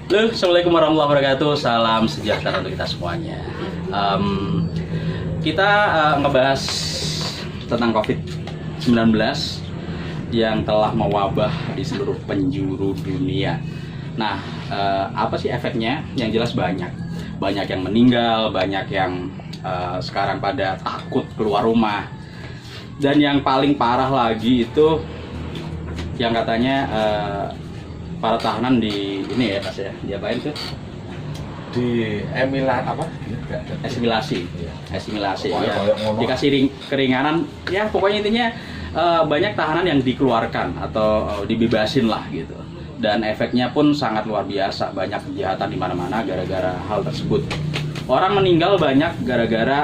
Halo, Assalamualaikum warahmatullahi wabarakatuh. Salam sejahtera untuk kita semuanya. Kita ngebahas tentang COVID-19 yang telah mewabah di seluruh penjuru dunia. Nah, apa sih efeknya? Yang jelas banyak yang meninggal, banyak yang sekarang pada takut keluar rumah. Dan yang paling parah lagi itu yang katanya para tahanan di ini ya Mas ya, diapain tuh? Di Asimilasi Pokoknya ya. kayak ngono. Dikasih keringanan ya, pokoknya intinya banyak tahanan yang dikeluarkan atau dibebasin lah gitu. Dan efeknya pun sangat luar biasa, banyak kejahatan di mana-mana gara-gara hal tersebut. Orang meninggal banyak gara-gara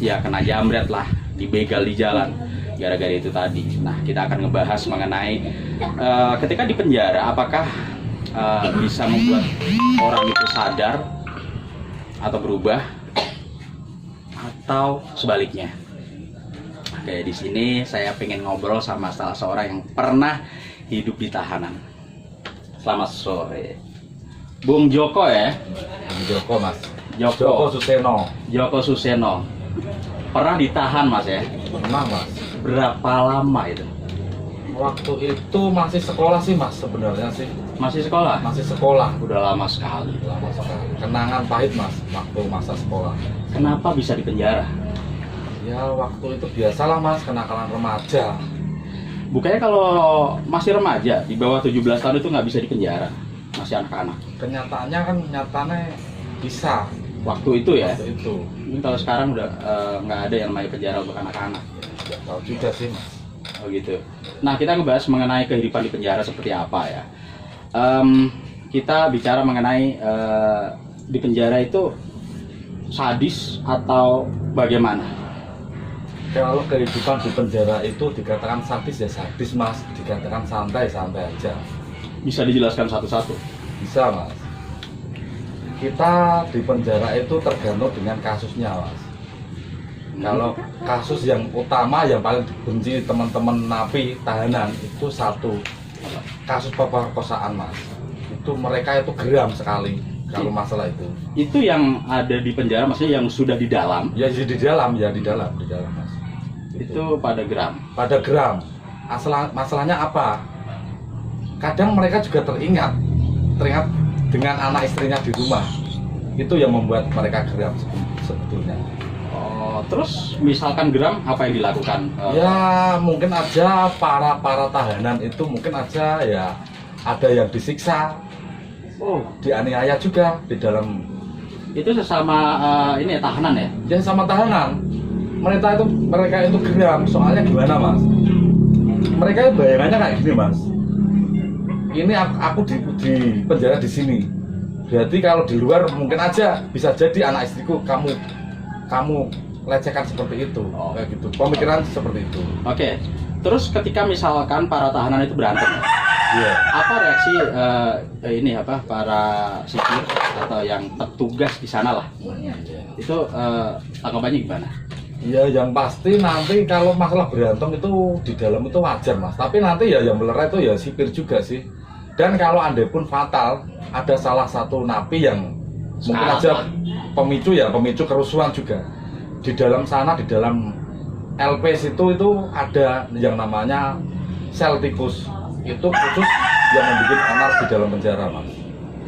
ya kena jambret lah, dibegal di jalan gara-gara itu tadi. Nah, kita akan ngebahas mengenai ketika di penjara apakah bisa membuat orang itu sadar atau berubah atau sebaliknya. Oke, di sini saya pengen ngobrol sama salah seorang yang pernah hidup di tahanan. Selamat sore, Bung Joko ya. Joko Mas. Joko Suseno. Joko Suseno. Pernah ditahan Mas ya? Pernah Mas. Berapa lama itu? Waktu itu masih sekolah sih Mas sebenarnya sih. Masih sekolah? Masih sekolah. Udah lama sekali. Lama sekali. Kenangan pahit Mas waktu masa sekolah. Kenapa bisa di penjara? Ya waktu itu biasalah Mas, kenakalan remaja. Bukannya kalau masih remaja di bawah 17 tahun itu nggak bisa di penjara, masih anak-anak. Kenyataannya kan nyatanya bisa Waktu itu ya. waktu itu. Mungkin kalau sekarang udah nggak ada yang namanya penjara untuk anak-anak. Nggak tahu juga sih Mas. Oh gitu. Nah, kita ngebahas mengenai kehidupan di penjara seperti apa ya. Kita bicara mengenai di penjara itu sadis atau bagaimana? Kalau kehidupan di penjara itu dikatakan sadis ya sadis Mas, dikatakan santai-santai aja. Bisa dijelaskan satu-satu? Bisa Mas. Kita di penjara itu tergantung dengan kasusnya Mas. Kalau kasus yang utama yang paling dibenci teman-teman napi tahanan itu satu kasus pemerkosaan Mas. Itu mereka itu geram sekali kalau masalah itu. Itu yang ada di penjara, maksudnya yang sudah di dalam? Ya di dalam Mas. Itu pada geram? Pada geram. Masalahnya apa? Kadang mereka juga teringat dengan anak istrinya di rumah. Itu yang membuat mereka geram sebetulnya. Oh, terus misalkan geram apa yang dilakukan? Ya mungkin aja para tahanan itu mungkin aja ya ada yang disiksa, dianiaya juga di dalam. Itu sesama ini tahanan ya? Ya sama tahanan. Mereka itu geram. Soalnya gimana Mas? Mereka bayangannya kayak gini Mas. Ini aku di penjara di sini. Berarti kalau di luar mungkin aja bisa jadi anak istriku kamu lecehkan seperti itu, kayak gitu. Pemikiran seperti itu. Oke. Terus ketika misalkan para tahanan itu berantem, Iya. apa reaksi para sipir atau yang petugas di sana lah? Itu tanggapannya gimana? Ya yang pasti nanti kalau masalah berantem itu di dalam itu wajar Mas. Tapi nanti ya yang melerai itu ya sipir juga sih. Dan kalau andai pun fatal, ada salah satu napi yang mungkin aja pemicu kerusuhan juga. Di dalam sana, di dalam LP itu ada yang namanya sel tikus. Itu khusus yang membuat onar di dalam penjara Mas.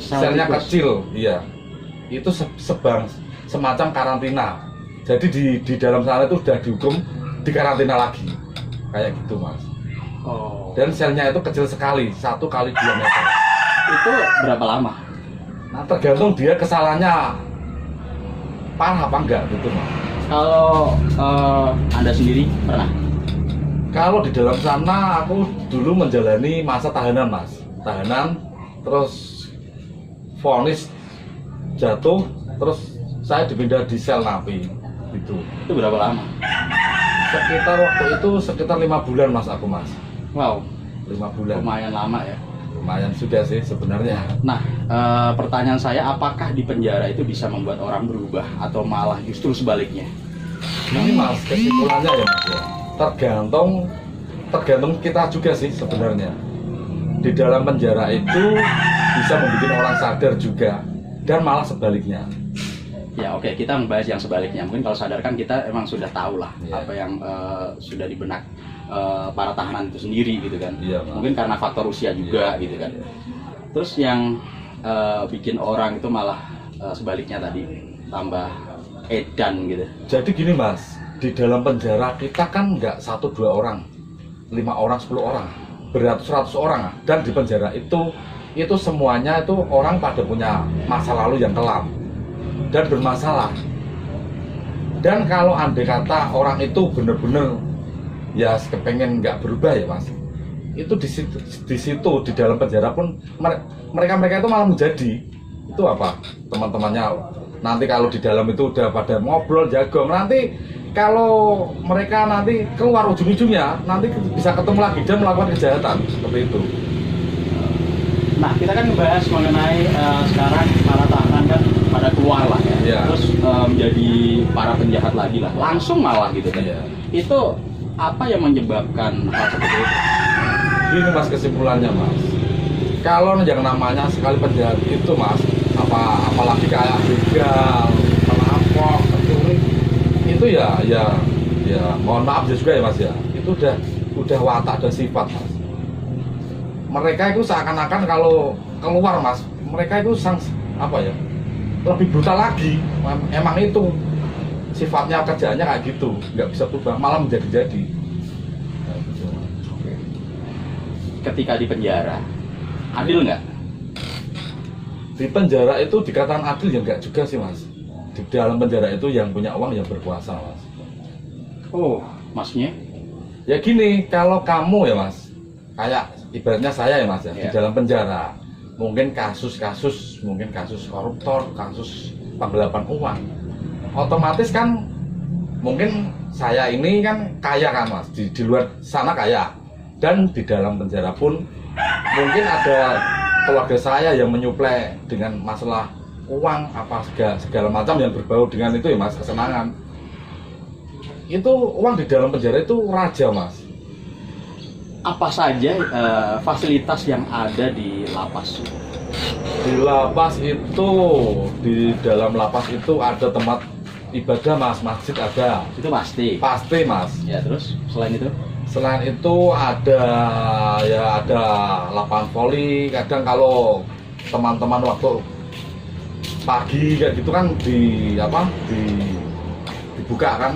Selnya kecil, iya. Itu semacam karantina. Jadi di dalam sana itu sudah dihukum di karantina lagi, kayak gitu Mas. Oh. Dan selnya itu kecil sekali, 1 kali 2 meter. Itu berapa lama? Nah tergantung dia kesalahannya parah apa enggak gitu Mas. Kalau Anda sendiri pernah? Kalau di dalam sana aku dulu menjalani masa tahanan Mas. Tahanan, terus vonis jatuh, terus saya dipindah di sel napi gitu. Itu berapa lama? Sekitar waktu itu sekitar 5 bulan Mas aku Mas. Wow, 5 bulan. lumayan lama ya. Lumayan juga sih sebenarnya. Nah, pertanyaan saya, apakah di penjara itu bisa membuat orang berubah atau malah justru sebaliknya? Ini Mas kesimpulannya ya Mas ya. Tergantung kita juga sih sebenarnya. di dalam penjara itu bisa membuat orang sadar juga, dan malah sebaliknya. Ya oke, kita membahas yang sebaliknya. Mungkin kalau sadar kan kita emang sudah tahu lah Iya. apa yang sudah di benak para tahanan itu sendiri gitu kan. Iya, Mas. Mungkin karena faktor usia juga gitu kan. Terus yang bikin orang itu malah sebaliknya tadi, tambah edan gitu. Jadi gini Mas, di dalam penjara kita kan nggak 1-2 orang, 5 orang, 10 orang, beratus-ratus orang, dan di penjara itu semuanya itu orang pada punya masa lalu yang kelam dan bermasalah. Dan kalau andai kata orang itu benar-benar ya kepengen nggak berubah ya Mas, itu di situ di dalam penjara pun mereka itu malah menjadi itu apa, teman-temannya nanti kalau di dalam itu udah pada ngobrol jago, nanti kalau mereka nanti keluar ujung-ujungnya nanti bisa ketemu lagi dan melakukan kejahatan seperti itu. Nah, kita kan membahas mengenai sekarang para tahanan kan pada keluar lah ya. Iya. Terus menjadi para penjahat lagi lah. Langsung malah gitu kan. Iya. Itu apa yang menyebabkan hal seperti itu? Gini Mas, kesimpulannya Mas, kalau yang namanya sekali penjahat itu Mas, apalagi kayak begal, perampok, pencuri, itu ya mohon maaf juga ya Mas ya, itu udah watak dan sifat Mas. Mereka itu seakan-akan kalau keluar Mas, mereka itu lebih brutal lagi. Emang itu sifatnya, kerjaannya kayak gitu, nggak bisa berubah, malah menjadi-jadi. Nah, gitu. Ketika di penjara, adil nggak? Di penjara itu dikatakan adil ya enggak juga sih Mas. Di dalam penjara itu yang punya uang yang berkuasa Mas. Oh, maksudnya? Ya gini, kalau kamu ya Mas, kayak ibaratnya saya ya Mas ya, di Iya. dalam penjara, mungkin kasus koruptor, kasus penggelapan uang, otomatis kan mungkin saya ini kan kaya kan Mas, di luar sana kaya, dan di dalam penjara pun mungkin ada keluarga saya yang menyuplai dengan masalah uang apa segala macam yang berbau dengan itu ya Mas, kesenangan. Itu uang di dalam penjara itu raja Mas. Apa saja fasilitas yang ada di lapas? Di lapas itu, di dalam lapas itu ada tempat ibadah Mas, masjid ada. Itu pasti. Pasti Mas. Ya, terus selain itu? Selain itu ada lapangan voli. Kadang kalau teman-teman waktu pagi kayak gitu kan dibuka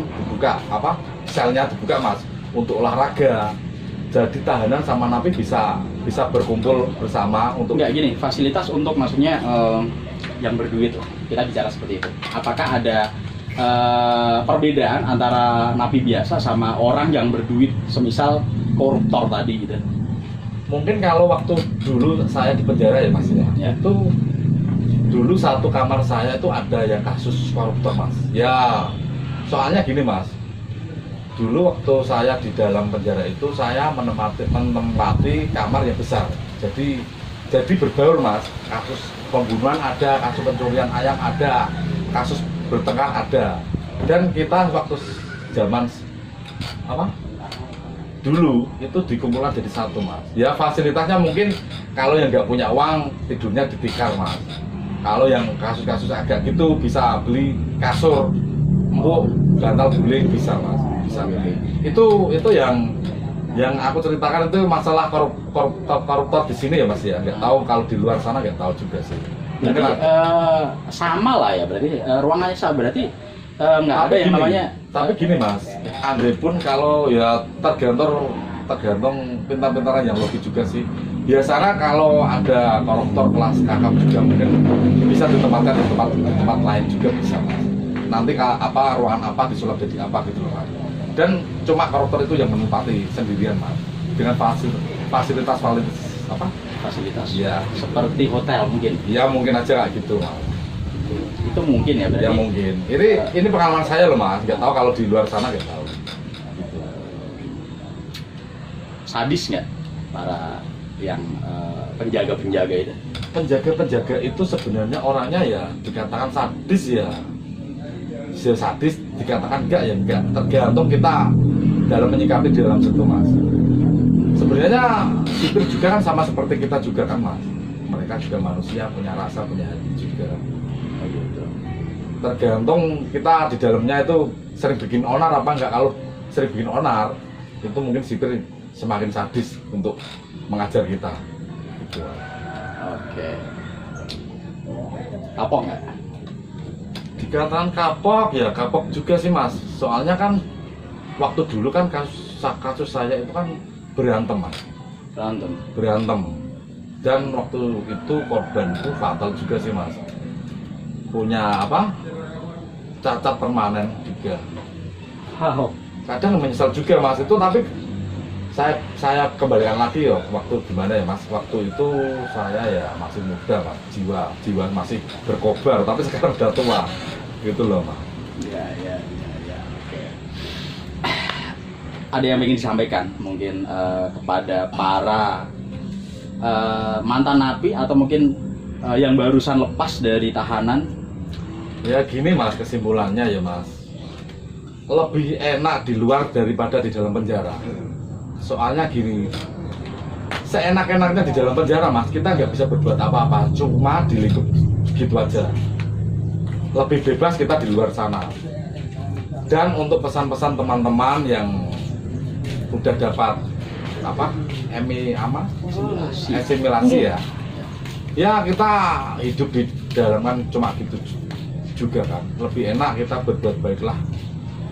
selnya dibuka Mas untuk olahraga. Jadi tahanan sama napi bisa berkumpul bersama untuk Enggak gini, fasilitas untuk maksudnya yang berduit, kita bicara seperti itu. Apakah ada perbedaan antara napi biasa sama orang yang berduit, semisal koruptor tadi gitu? mungkin kalau waktu dulu saya di penjara ya Mas ya, Ya. itu dulu satu kamar saya itu ada yang kasus koruptor Mas. Ya, soalnya gini Mas, dulu waktu saya di dalam penjara itu saya menempati kamar yang besar. Jadi berbaur Mas, kasus pembunuhan ada, kasus pencurian ayam ada, kasus bertengkar ada. Dan kita waktu zaman dulu itu dikumpulkan jadi satu Mas. Ya fasilitasnya mungkin kalau yang nggak punya uang tidurnya di tikar Mas. Kalau yang kasus-kasus agak gitu bisa beli kasur, empuk, bantal guling bisa Mas. Bisa beli. Itu yang aku ceritakan itu masalah koruptor di sini ya Mas ya. Nggak tahu kalau di luar sana nggak tahu juga sih. Berarti Mungkin sama lah ya, berarti ruangannya sama, berarti nggak ada yang namanya. Tapi gini Mas, Andre pun kalau ya tergantung pintar-pintaran yang logis juga sih. Biasanya kalau ada koruptor kelas kakap juga mungkin bisa ditempatkan di tempat lain juga bisa Mas. Nanti ruangan apa disulap jadi apa gitu loh Mas. Dan cuma koruptor itu yang menempati sendirian Mas, dengan fasilitas Fasilitas ya, seperti hotel mungkin. ya mungkin aja kayak gitu Mas. Itu mungkin ya berarti. Ya mungkin. Ini pengalaman saya loh Mas, nggak tahu kalau di luar sana nggak tahu. Gitu. Sadis nggak para yang penjaga-penjaga itu? Penjaga-penjaga itu sebenarnya orangnya ya dikatakan sadis ya. Sadis dikatakan enggak ya enggak. Tergantung kita dalam menyikapi di dalam situ Mas. sebenarnya sipir juga kan sama seperti kita juga kan mas, mereka juga manusia, punya rasa, punya hati juga. Oh, gitu. Tergantung kita di dalamnya itu sering bikin onar apa enggak. Kalau sering bikin onar itu mungkin sipir semakin sadis untuk mengajar kita gitu. Oke. Kapok nggak? Dikatakan kapok ya kapok juga sih mas, soalnya kan waktu dulu kan kasus saya itu kan berantem mas, berantem dan waktu itu korban itu fatal juga sih mas, punya apa, cacat permanen juga. Wow. Kadang menyesal juga mas itu, tapi saya kembalikan lagi ya waktu gimana ya mas, waktu itu saya ya masih muda mas, jiwa masih berkobar, tapi sekarang udah tua gitu loh mas. Ya. Oke. Ada yang ingin disampaikan mungkin kepada para mantan napi atau mungkin yang barusan lepas dari tahanan? Ya gini mas, kesimpulannya ya mas, lebih enak di luar daripada di dalam penjara. Soalnya gini, seenak-enaknya di dalam penjara mas, kita nggak bisa berbuat apa-apa, cuma di lingkup gitu aja. Lebih bebas kita di luar sana. Dan untuk pesan-pesan teman-teman yang udah dapat apa, asimilasi ya, ya kita hidup di dalam kan cuma gitu juga kan. Lebih enak kita berbuat baiklah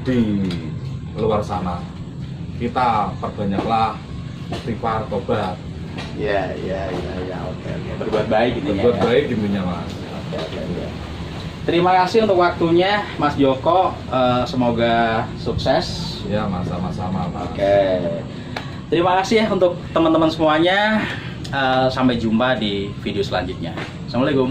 di luar sana. Kita perbanyaklah istighfar, tobat. Ya. Oke. Berbuat baik intinya. Berbuat Ya. baik intinya mas. Oke. Terima kasih untuk waktunya Mas Joko, semoga sukses. Ya mas, sama-sama mas. Oke. Terima kasih ya untuk teman-teman semuanya. Sampai jumpa di video selanjutnya. Assalamualaikum.